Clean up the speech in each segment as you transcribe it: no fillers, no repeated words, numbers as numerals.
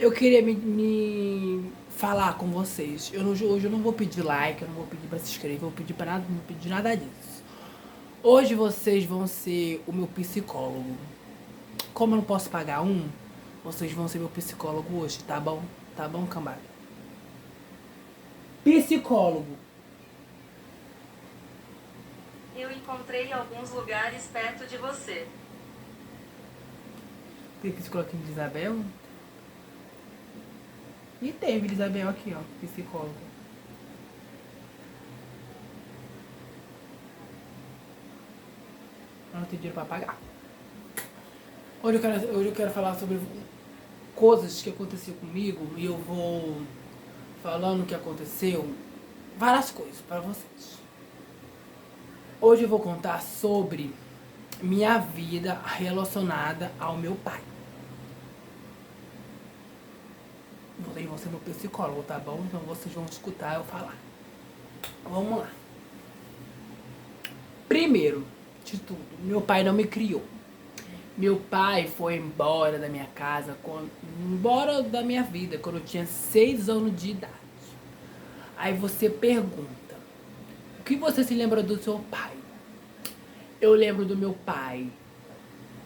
Eu queria me falar com vocês. Hoje eu não vou pedir like, eu não vou pedir pra se inscrever, eu vou pedir pra nada, não vou pedir nada disso. Hoje vocês vão ser o meu psicólogo. Como eu não posso pagar um, vocês vão ser meu psicólogo hoje, tá bom? Tá bom, cambada? Psicólogo. Eu encontrei alguns lugares perto de você. Tem psicólogo aqui de Isabel? E tem Vila Isabel aqui, ó, psicólogo. Eu não tenho dinheiro pra pagar. Hoje eu quero falar sobre coisas que aconteceu comigo e eu vou falando o que aconteceu, várias coisas para vocês. Hoje eu vou contar sobre minha vida relacionada ao meu pai. Vocês vão ser meu psicólogo, tá bom? Então vocês vão escutar eu falar. Vamos lá. Primeiro de tudo, meu pai não me criou. Meu pai foi embora da minha casa, embora da minha vida, quando eu tinha 6 anos de idade. Aí você pergunta, o que você se lembra do seu pai? Eu lembro do meu pai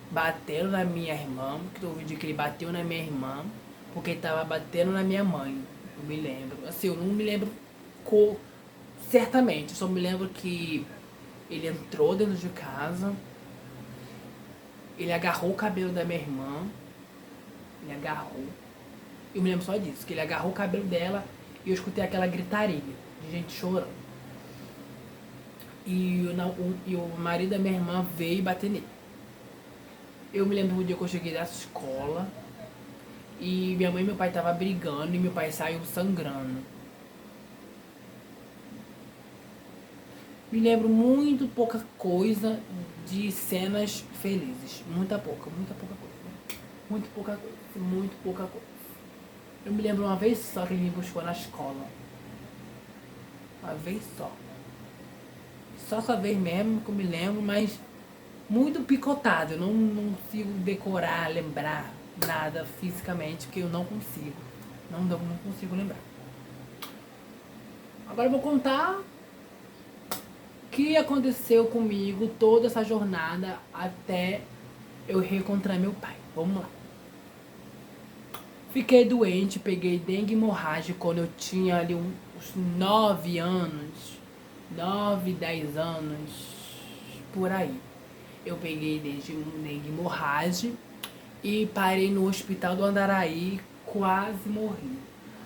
batendo na minha irmã, que eu ouvi que ele bateu na minha irmã, porque ele tava batendo na minha mãe. Eu me lembro. Assim, eu não me lembro certamente, eu só me lembro que ele entrou dentro de casa, ele agarrou o cabelo da minha irmã, ele agarrou. Eu me lembro só disso, que ele agarrou o cabelo dela e eu escutei aquela gritaria de gente chorando. E o marido da minha irmã veio bater nele. Eu me lembro do dia que eu cheguei da escola e minha mãe e meu pai estavam brigando e meu pai saiu sangrando. Me lembro muito pouca coisa de cenas felizes. Muita pouca coisa. Muito pouca coisa, muito pouca coisa. Eu me lembro uma vez só que ele me buscou na escola. Uma vez só. Só essa vez mesmo que eu me lembro, mas muito picotado. Eu não consigo decorar, lembrar nada fisicamente, que eu não consigo. Não consigo lembrar. Agora eu vou contar o que aconteceu comigo toda essa jornada até eu reencontrar meu pai. Vamos lá. Fiquei doente, peguei dengue hemorrágica quando eu tinha ali uns 9 anos. 9, 10 anos, por aí. Eu peguei dengue hemorrágica e parei no hospital do Andaraí, quase morri.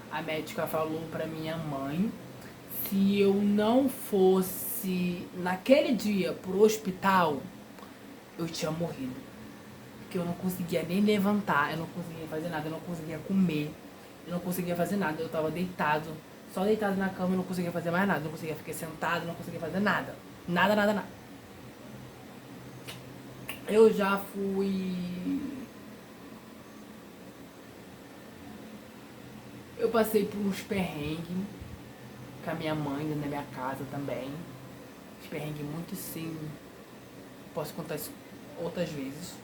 A médica falou pra minha mãe se eu não fosse naquele dia pro hospital, eu tinha morrido. Porque eu não conseguia nem levantar, eu não conseguia fazer nada, eu não conseguia comer, eu não conseguia fazer nada. Eu tava deitado, só deitado na cama, eu não conseguia fazer mais nada, eu não conseguia ficar sentado, eu não conseguia fazer nada. Nada, nada, nada. Eu já fui. Eu passei por uns perrengues com a minha mãe na minha casa também. Uns perrengues muito sim. Posso contar isso outras vezes.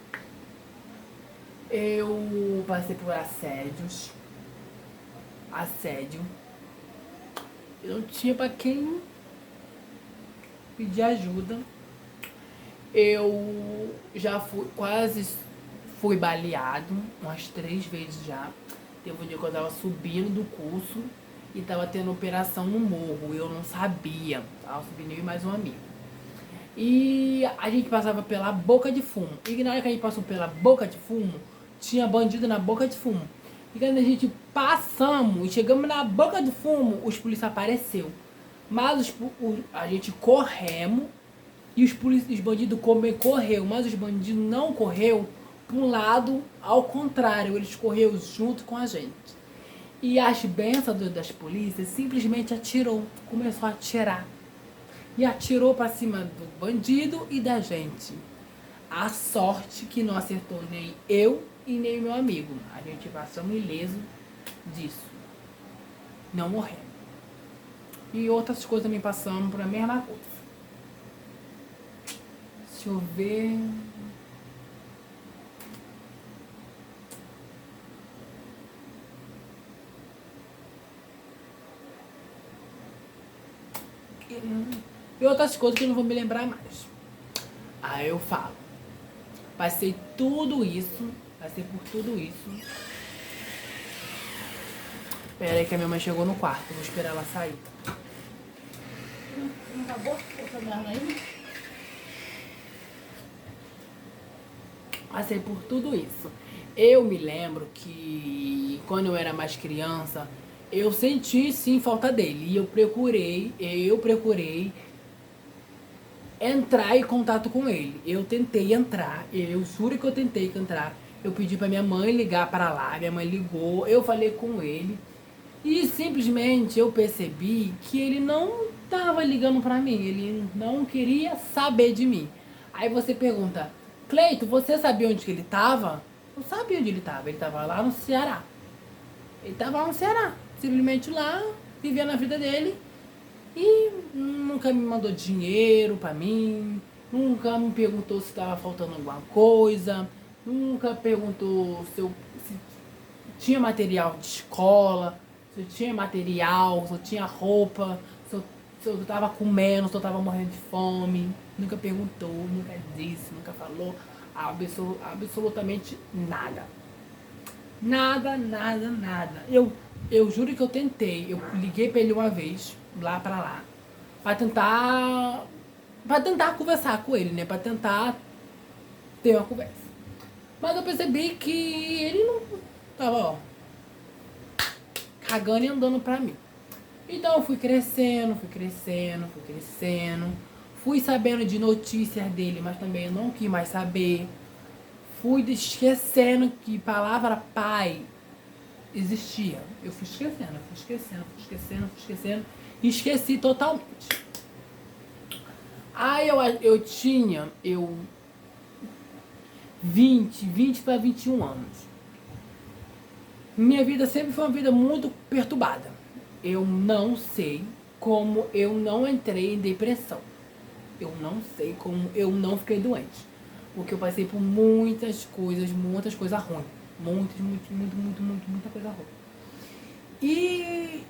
Eu passei por assédios. Assédio. Eu não tinha pra quem pedir ajuda. Eu já fui baleado umas 3 vezes já. Teve um dia que eu tava subindo do curso e tava tendo operação no morro. Eu não sabia. Tava subindo eu e mais um amigo. E a gente passava pela boca de fumo. E na hora que a gente passou pela boca de fumo, tinha bandido na boca de fumo. E quando a gente passamos e chegamos na boca do fumo, os polícias apareceu. Mas a gente corremos e os bandidos correu, mas os bandidos não correu pro lado ao contrário, eles correu junto com a gente. E as bênçãos das polícias simplesmente atirou, começou a atirar. E atirou para cima do bandido e da gente. A sorte que não acertou nem eu e nem meu amigo. A gente passamos ileso disso. Não morremos. E outras coisas me passando por a mesma coisa. Deixa eu ver. e outras coisas que eu não vou me lembrar mais. Aí eu falo, passei por tudo isso. Pera aí que a minha mãe chegou no quarto, vou esperar ela sair. Não acabou? O programa aí? Passei por tudo isso. Eu me lembro que quando eu era mais criança, eu senti sim falta dele. E eu procurei entrar em contato com ele. Eu tentei entrar, eu juro que eu tentei entrar. Eu pedi pra minha mãe ligar para lá, minha mãe ligou, eu falei com ele. E simplesmente eu percebi que ele não tava ligando pra mim, ele não queria saber de mim. Aí você pergunta, Cleito, você sabia onde que ele tava? Não sabia onde ele tava lá no Ceará. Ele tava lá no Ceará, simplesmente lá, vivendo a vida dele. E nunca me mandou dinheiro pra mim, nunca me perguntou se tava faltando alguma coisa, nunca perguntou se tinha material de escola, se eu tinha material, se eu tinha roupa, se eu tava comendo, se eu tava morrendo de fome. Nunca perguntou, nunca disse, nunca falou absolutamente nada. Nada. Eu juro que eu tentei. Eu liguei pra ele uma vez, lá pra lá, pra tentar conversar com ele, né? Pra tentar ter uma conversa. Mas eu percebi que ele não tava, ó, cagando e andando pra mim. Então eu fui crescendo. Fui sabendo de notícias dele, mas também eu não quis mais saber. Fui esquecendo que palavra pai existia. Eu fui esquecendo. E esqueci totalmente. Aí eu tinha 20 para 21 anos. Minha vida sempre foi uma vida muito perturbada. Eu não sei como eu não entrei em depressão. Eu não sei como eu não fiquei doente. Porque eu passei por muitas coisas ruins. Muita coisa ruim. E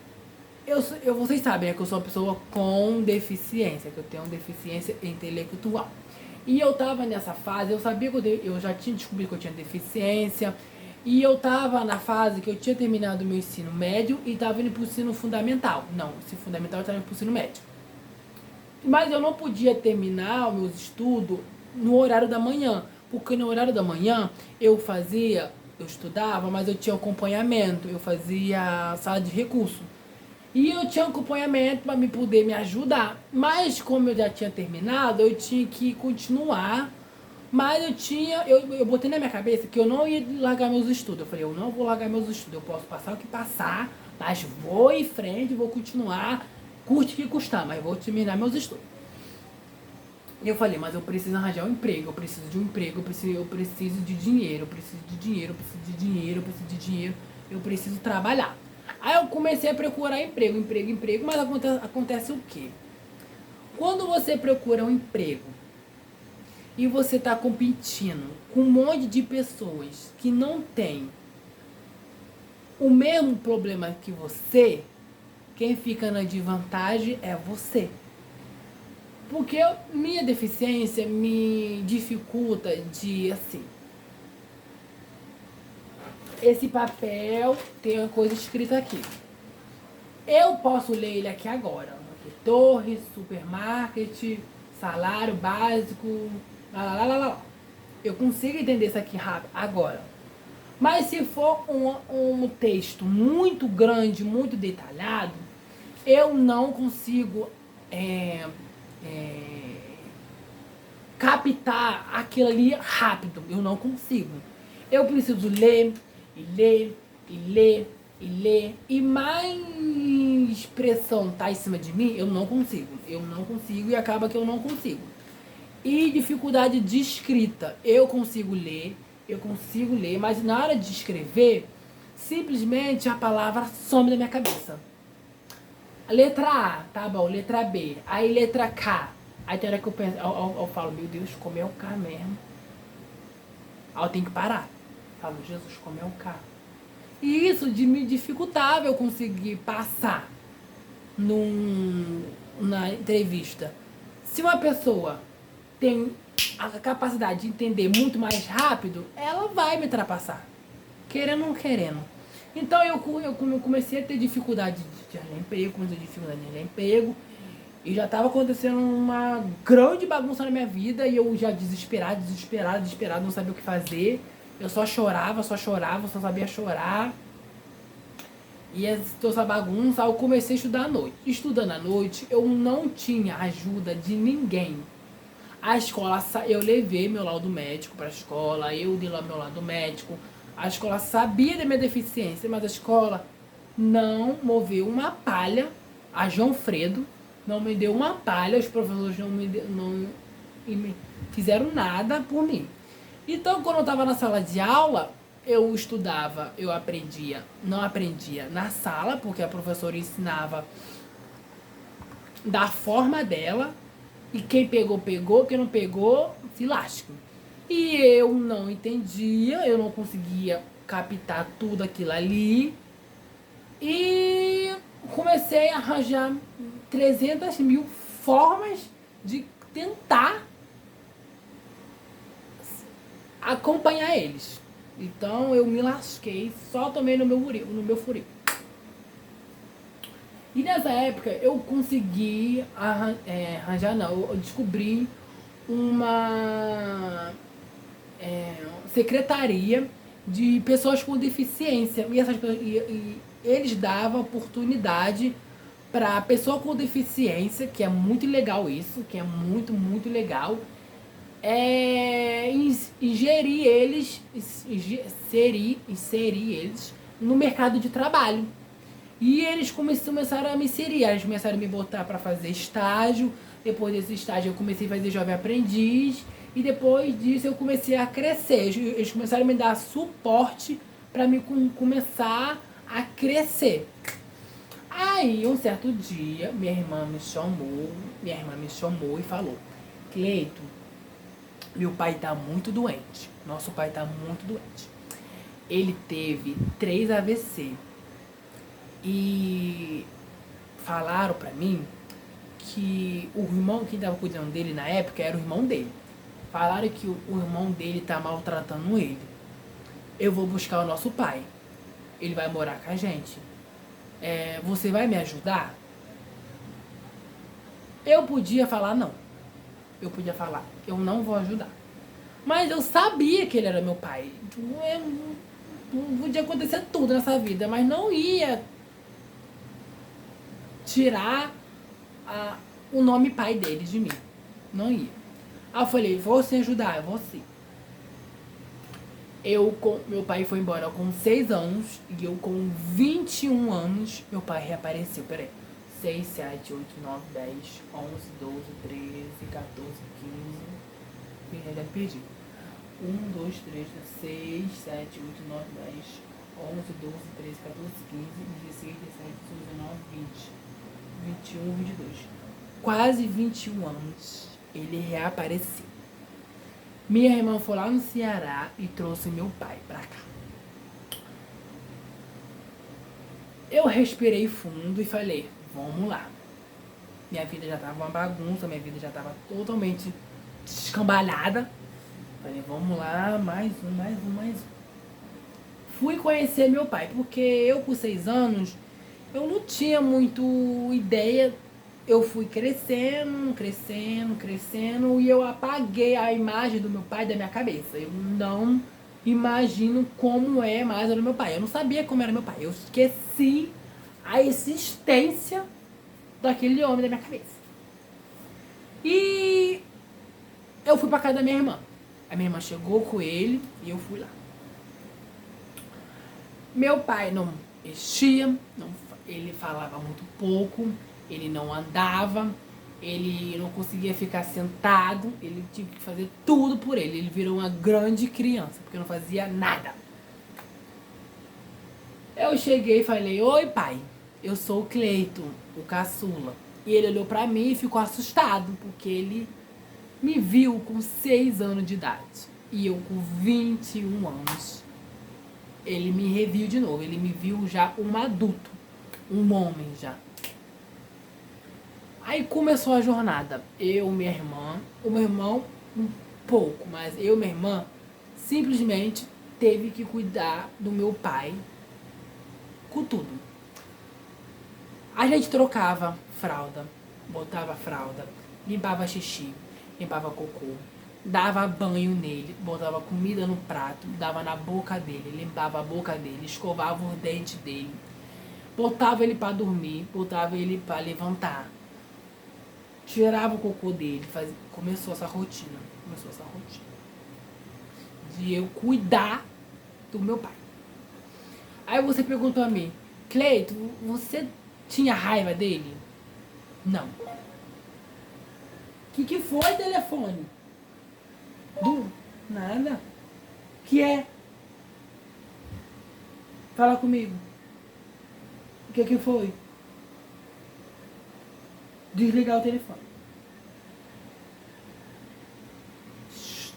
vocês sabem, que eu sou uma pessoa com deficiência, que eu tenho deficiência intelectual. E eu tava nessa fase, eu sabia que eu já tinha descobrido que eu tinha deficiência. E eu tava na fase que eu tinha terminado o meu ensino médio e tava indo pro ensino fundamental. Não, ensino fundamental eu tava indo pro ensino médio. Mas eu não podia terminar os meus estudos no horário da manhã. Porque no horário da manhã eu estudava, mas eu tinha acompanhamento. Eu fazia sala de recurso. E eu tinha acompanhamento para me poder me ajudar. Mas como eu já tinha terminado, eu tinha que continuar. Mas eu botei na minha cabeça que eu não ia largar meus estudos. Eu falei, eu não vou largar meus estudos. Eu posso passar o que passar, mas vou em frente, vou continuar, custe o que custar, mas vou terminar meus estudos. E eu falei, mas eu preciso arranjar um emprego, eu preciso de um emprego, eu preciso de dinheiro, eu preciso trabalhar. Aí eu comecei a procurar emprego, mas acontece o quê? Quando você procura um emprego e você está competindo com um monte de pessoas que não tem o mesmo problema que você, quem fica na desvantagem é você. Porque minha deficiência me dificulta de, assim, esse papel tem uma coisa escrita aqui. Eu posso ler ele aqui agora. Aqui, torre, supermarket, salário básico, lá. Eu consigo entender isso aqui rápido agora. Mas se for um texto muito grande, muito detalhado, eu não consigo captar aquilo ali rápido. Eu não consigo. Eu preciso ler, e mais pressão tá em cima de mim, eu não consigo e acaba que eu não consigo. E dificuldade de escrita, eu consigo ler, mas na hora de escrever, simplesmente a palavra some da minha cabeça. A letra A, tá bom, letra B, aí letra K. Aí tem hora que eu penso, eu falo, meu Deus, como é o K mesmo? Aí eu tenho que parar. Falo, Jesus, como é o K? E isso me dificultava eu conseguir passar na entrevista, se uma pessoa tem a capacidade de entender muito mais rápido, ela vai me ultrapassar, querendo ou não querendo. Então eu comecei a ter dificuldade de arranjar emprego, e já estava acontecendo uma grande bagunça na minha vida, e eu já desesperado, não sabia o que fazer. Eu só chorava, só sabia chorar. E essa bagunça, eu comecei a estudar à noite. Estudando à noite, eu não tinha ajuda de ninguém. A escola, eu levei meu laudo médico para a escola, eu dei lá meu laudo médico. A escola sabia da minha deficiência, mas a escola não moveu uma palha. A João Fredo não me deu uma palha, os professores não me fizeram nada por mim. Então, quando eu estava na sala de aula, eu estudava, não aprendia na sala, porque a professora ensinava da forma dela, e quem pegou, quem não pegou, se lasca. E eu não entendia, eu não conseguia captar tudo aquilo ali, e comecei a arranjar 300 mil formas de tentar acompanhar eles. Então eu me lasquei, só tomei no meu furico. E nessa época eu consegui eu descobri uma secretaria de pessoas com deficiência. E eles davam oportunidade para pessoa com deficiência, que é muito legal isso, que é muito, muito legal, inserir eles no mercado de trabalho. E eles começaram a me inserir, eles começaram a me botar para fazer estágio. Depois desse estágio eu comecei a fazer jovem aprendiz, e depois disso eu comecei a crescer. Eles começaram a me dar suporte para me começar a crescer. Aí um certo dia minha irmã me chamou e falou: Cleito, meu pai tá muito doente. Nosso pai tá muito doente. Ele teve 3 AVC. E falaram pra mim que o irmão que tava cuidando dele na época era o irmão dele. Falaram que o irmão dele tá maltratando ele. Eu vou buscar o nosso pai. Ele vai morar com a gente. Você vai me ajudar? Eu podia falar não. Eu podia falar, eu não vou ajudar. Mas eu sabia que ele era meu pai. Não podia acontecer tudo nessa vida, mas não ia tirar o nome pai dele de mim. Não ia. Aí eu falei, vou te ajudar, eu vou sim. Meu pai foi embora com 6 anos, e eu com 21 anos, meu pai reapareceu. Peraí. 6, 7, 8, 9, 10, 11, 12, 13, 14, 15. Já perdi. 1, 2, 3, 6, 7, 8, 9, 10, 11, 12, 13, 14, 15, 16, 17, 18, 19, 20, 21, 22. Quase 21 anos ele reapareceu. Minha irmã foi lá no Ceará e trouxe meu pai pra cá. Eu respirei fundo e falei, vamos lá. Minha vida já tava uma bagunça, minha vida já tava totalmente descambalhada. Falei, vamos lá, mais um. Fui conhecer meu pai, porque eu com 6 anos, eu não tinha muito ideia. Eu fui crescendo, e eu apaguei a imagem do meu pai da minha cabeça. Eu não imagino como mais era o meu pai. Eu não sabia como era meu pai. Eu esqueci a existência daquele homem da minha cabeça. E eu fui pra casa da minha irmã. A minha irmã chegou com ele e eu fui lá. Meu pai não mexia, ele falava muito pouco, ele não andava, ele não conseguia ficar sentado, ele tinha que fazer tudo por ele. Ele virou uma grande criança, porque não fazia nada. Eu cheguei e falei, oi pai, eu sou o Cleito, o caçula. E ele olhou pra mim e ficou assustado, porque ele me viu com 6 anos de idade. E eu com 21 anos. Ele me reviu de novo, ele me viu já um adulto, um homem já. Aí começou a jornada. Eu, minha irmã, o meu irmão um pouco, mas eu e minha irmã simplesmente teve que cuidar do meu pai com tudo. A gente trocava fralda, botava fralda, limpava xixi, limpava cocô, dava banho nele, botava comida no prato, dava na boca dele, limpava a boca dele, escovava os dentes dele, botava ele pra dormir, botava ele pra levantar, tirava o cocô dele, começou essa rotina de eu cuidar do meu pai. Aí você perguntou a mim, Cleito, você tinha raiva dele? Não. Que foi, telefone? Nada. Que é? Fala comigo. O que foi? Desligar o telefone.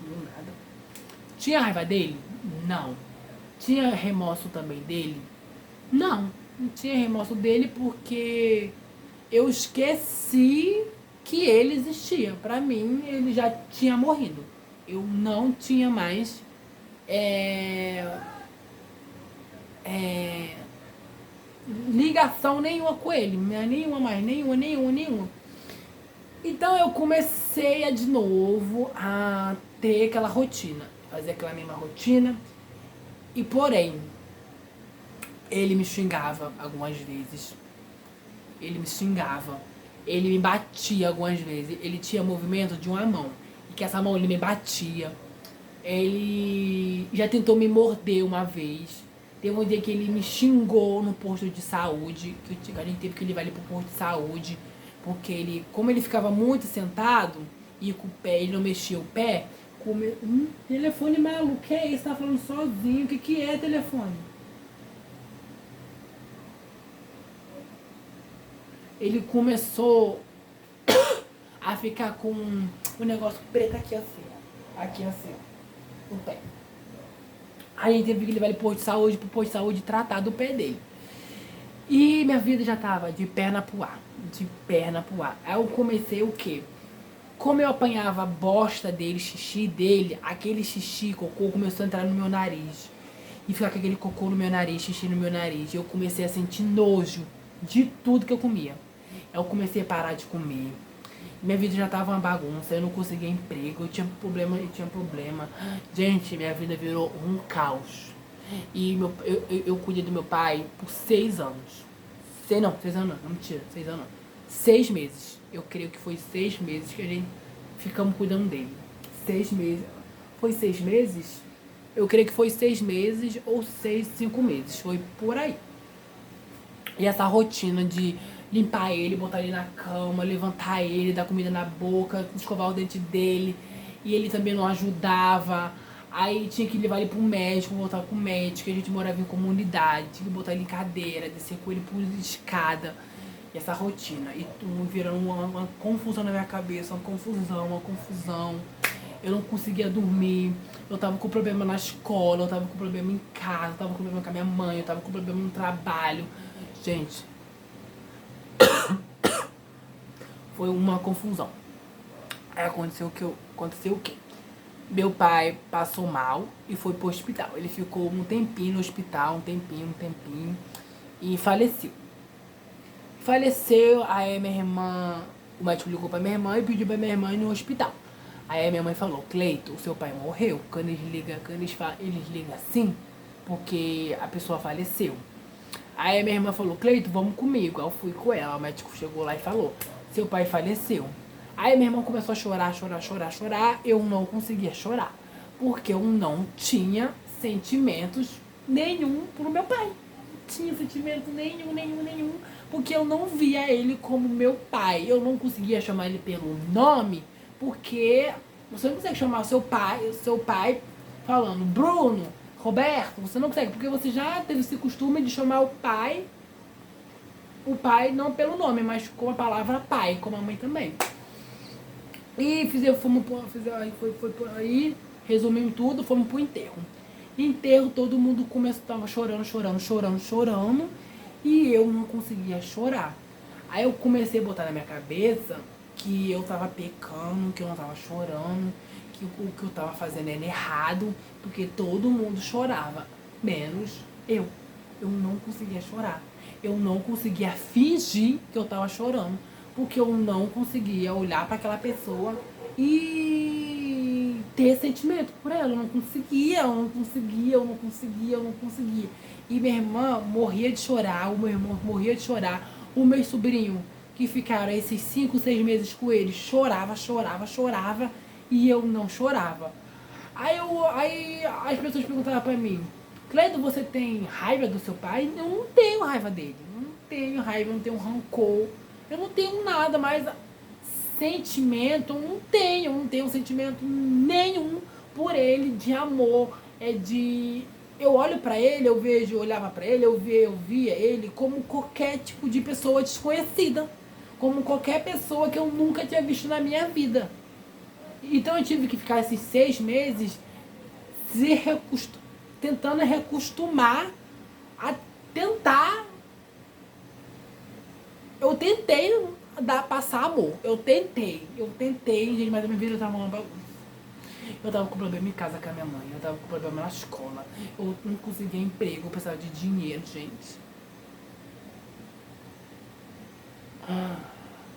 Nada. Tinha raiva dele? Não. Tinha remorso também dele? Não. Não tinha remorso dele porque eu esqueci que ele existia. Pra mim, ele já tinha morrido. Eu não tinha mais ligação nenhuma com ele. Nenhuma mais, nenhuma. Então eu comecei de novo a ter aquela rotina. Fazer aquela mesma rotina. E porém, ele me xingava algumas vezes. Ele me xingava. Ele me batia algumas vezes. Ele tinha movimento de uma mão. E que essa mão ele me batia. Ele já tentou me morder uma vez. Teve um dia que ele me xingou no posto de saúde. Que a gente teve que levar ele pro posto de saúde. Porque ele, como ele ficava muito sentado e com o pé, ele não mexia o pé. Telefone maluco, que é isso? Tá falando sozinho. O que é telefone? Ele começou a ficar com um negócio preto aqui assim, ó. Aqui assim, ó, no pé. Aí a gente teve que levar ele pro posto de saúde tratar do pé dele. E minha vida já tava de perna pro ar. Aí eu comecei o quê? Como eu apanhava a bosta dele, xixi dele, aquele xixi, cocô começou a entrar no meu nariz. E ficar com aquele cocô no meu nariz, xixi no meu nariz. Eu comecei a sentir nojo de tudo que eu comia. Eu comecei a parar de comer. Minha vida já tava uma bagunça, eu não conseguia emprego, eu tinha problema. Gente, minha vida virou um caos. E eu cuidei do meu pai por 6 anos. 6 anos não, mentira, 6 anos não. 6 meses. Eu creio que foi 6 meses que a gente ficamos cuidando dele. 6 meses. Foi 6 meses? Eu creio que foi 6 meses ou 5 meses. Foi por aí. E essa rotina de limpar ele, botar ele na cama, levantar ele, dar comida na boca, escovar o dente dele. E ele também não ajudava. Aí tinha que levar ele pro médico, voltar pro médico. A gente morava em comunidade, tinha que botar ele em cadeira, descer com ele por escada. E essa rotina. E virando uma confusão na minha cabeça, uma confusão. Eu não conseguia dormir. Eu tava com problema na escola, eu tava com problema em casa, eu tava com problema com a minha mãe, eu tava com problema no trabalho. Gente, foi uma confusão. Aí aconteceu o quê? Meu pai passou mal e foi pro hospital. Ele ficou um tempinho no hospital, um tempinho, e faleceu. Aí minha irmã, o médico ligou pra minha irmã e pediu pra minha irmã ir no hospital. Aí a minha mãe falou, Cleito, o seu pai morreu. Quando eles ligam assim, porque a pessoa faleceu. Aí a minha irmã falou, Cleito, vamos comigo. Aí eu fui com ela, o médico chegou lá e falou, seu pai faleceu. Aí minha irmã começou a chorar. Eu não conseguia chorar, porque eu não tinha sentimentos nenhum pro meu pai. Não tinha sentimento nenhum, porque eu não via ele como meu pai. Eu não conseguia chamar ele pelo nome, porque você não consegue chamar o seu pai falando Bruno, Roberto, você não consegue, porque você já teve esse costume de chamar o pai não pelo nome, mas com a palavra pai, como a mãe também. E resumimos tudo, fomos pro enterro. Enterro, todo mundo tava chorando, e eu não conseguia chorar. Aí eu comecei a botar na minha cabeça que eu tava pecando, que eu não tava chorando, que o que eu tava fazendo era errado, porque todo mundo chorava, menos eu. Eu não conseguia chorar. Eu não conseguia fingir que eu tava chorando, porque eu não conseguia olhar para aquela pessoa e ter sentimento por ela. Eu não conseguia, eu não conseguia, eu não conseguia, eu não conseguia. E minha irmã morria de chorar, o meu irmão morria de chorar, o meu sobrinho, que ficaram esses 5, 6 meses com ele, chorava, chorava, chorava, e eu não chorava. Aí as pessoas perguntavam pra mim, Cleiton, você tem raiva do seu pai? Eu não tenho raiva dele. Eu não tenho raiva, eu não tenho rancor. Eu não tenho nada, mas sentimento eu não tenho sentimento nenhum por ele de amor. É de. Eu olho pra ele, eu olhava pra ele, eu via ele como qualquer tipo de pessoa desconhecida. Como qualquer pessoa que eu nunca tinha visto na minha vida. Então eu tive que ficar esses 6 meses tentando recostumar a tentar. Eu tentei passar amor. Eu tentei, gente, mas a minha vida tava uma bagunça. Eu tava com problema em casa com a minha mãe, eu tava com problema na escola, eu não conseguia emprego, eu precisava de dinheiro, gente.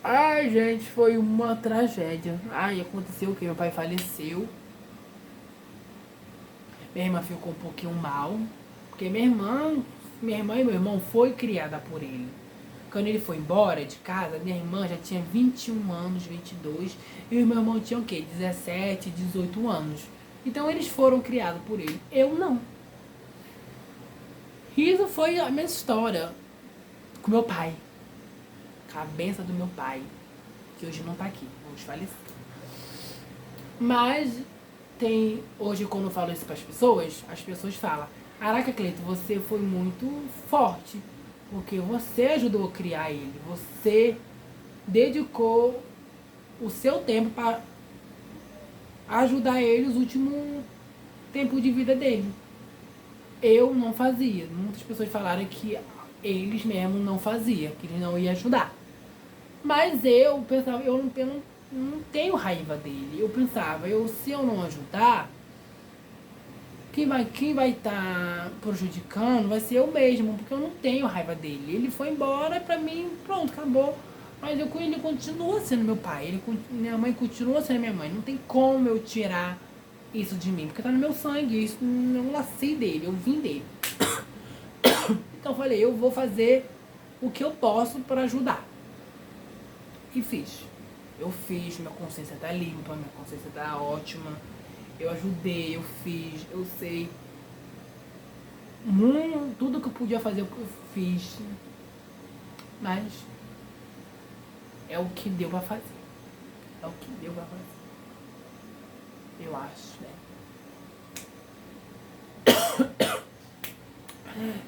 Ai, gente, foi uma tragédia. Ai, aconteceu o que? Meu pai faleceu. Minha irmã ficou um pouquinho mal, porque minha irmã e meu irmão foi criada por ele. Quando ele foi embora de casa, minha irmã já tinha 21 anos, 22, e o meu irmão tinha o quê? 17, 18 anos. Então eles foram criados por ele. Eu não. Isso foi a minha história com meu pai. Cabeça do meu pai, que hoje não tá aqui, hoje faleceu. Mas hoje quando eu falo isso para as pessoas falam, caraca, Cleiton, você foi muito forte, porque você ajudou a criar ele, você dedicou o seu tempo para ajudar ele os últimos tempos de vida dele. Eu não fazia. Muitas pessoas falaram que eles mesmo não faziam, que eles não iam ajudar. Mas eu pensava, eu não tenho raiva dele. Eu pensava, se eu não ajudar, quem vai estar prejudicando vai ser eu mesmo, porque eu não tenho raiva dele. Ele foi embora, pra mim, pronto, acabou. Mas ele continua sendo meu pai, minha mãe continua sendo minha mãe. Não tem como eu tirar isso de mim, porque tá no meu sangue, isso eu nasci dele, eu vim dele. Então eu falei, eu vou fazer o que eu posso para ajudar. E fiz. Eu fiz, minha consciência tá limpa, minha consciência tá ótima. Eu ajudei, eu fiz, eu sei. Tudo que eu podia fazer, eu fiz. Mas é o que deu pra fazer. É o que deu pra fazer. Eu acho, né?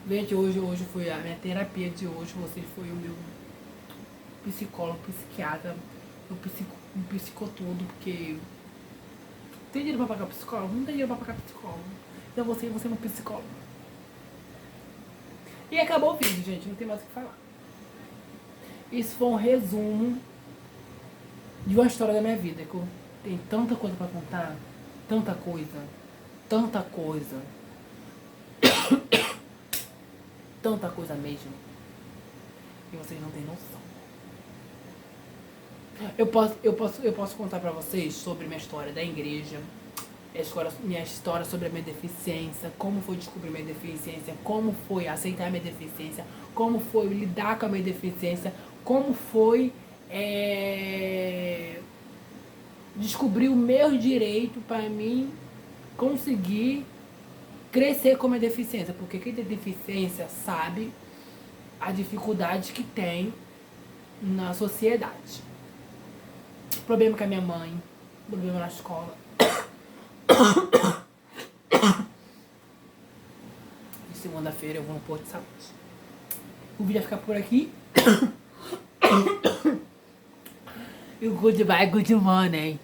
Gente, hoje foi a minha terapia de hoje. Você foi o meu psicólogo, psiquiatra, um psicotudo, porque tem dinheiro pra pagar psicólogo? Não tem dinheiro pra pagar psicólogo. Então você é um psicólogo. E acabou o vídeo, gente, não tem mais o que falar. Isso foi um resumo de uma história da minha vida, que eu tenho tanta coisa pra contar, tanta coisa, tanta coisa mesmo, e vocês não têm noção. Eu posso contar pra vocês sobre minha história da igreja, minha história sobre a minha deficiência, como foi descobrir minha deficiência, como foi aceitar minha deficiência, como foi lidar com a minha deficiência, como foi descobrir o meu direito para mim conseguir crescer com a minha deficiência, porque quem tem deficiência sabe a dificuldade que tem na sociedade. Problema com a minha mãe, problema na escola. E segunda-feira eu vou no posto de saúde. O vídeo vai ficar por aqui. E o goodbye, good morning.